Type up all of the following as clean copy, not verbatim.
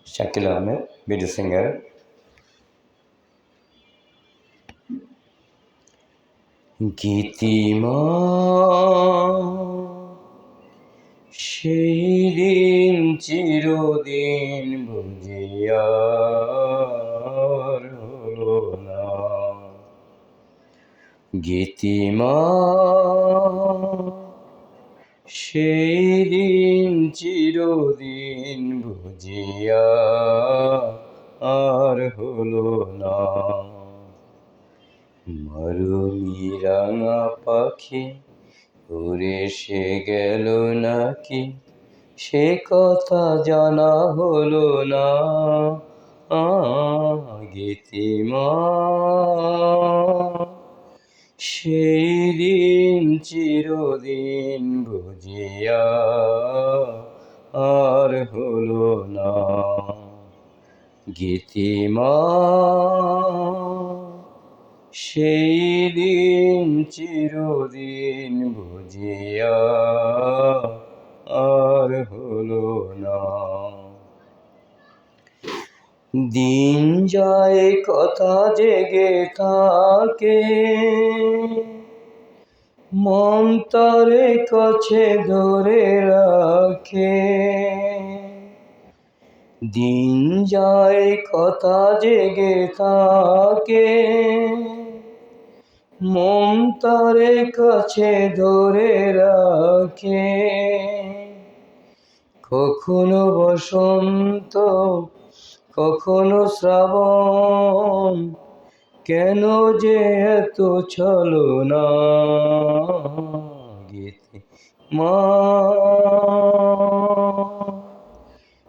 Shakil Ahmed, video singer. গীতিমা সেই দিন চিরদিন বুঝিয়ার হলো না। গীতিমা সেই দিন চিরদিন বুঝিয়া আর হলো না। মরুমি রাঙা পাখি উড়ে সে গেল নাকি, সে কথা জানা হলো না। গীতিমা সেই দিন চিরদিন বুঝিয়া আর হলো না। গীতিমা সেই দিন চিরদিন বুঝিয়া আর হলো না। দিন যায় কথা জেগে থাকে, মন তারে কাছে ধরে রাখে। দিন যায় কথা জেগে থাকে, মন তারে কাছে ধরে রাখে। কখনো বসন্ত, কখনো শ্রাবণ, কেন যে এত ছলনা। গীতিমা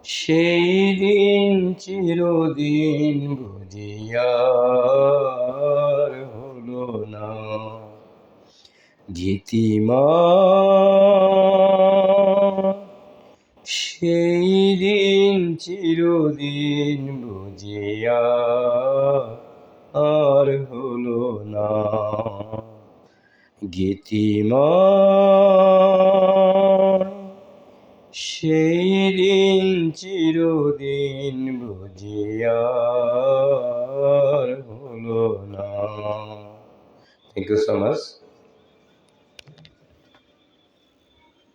সেই দিন চিরদিন বুঝিয়া আর হলো না। গীতিমা সেই দিন চিরদিন বুঝিয়া আর হলো না। গীতিমা সেই দিন চিরদিন বুঝিয়া আর হলো না। Thank you so much.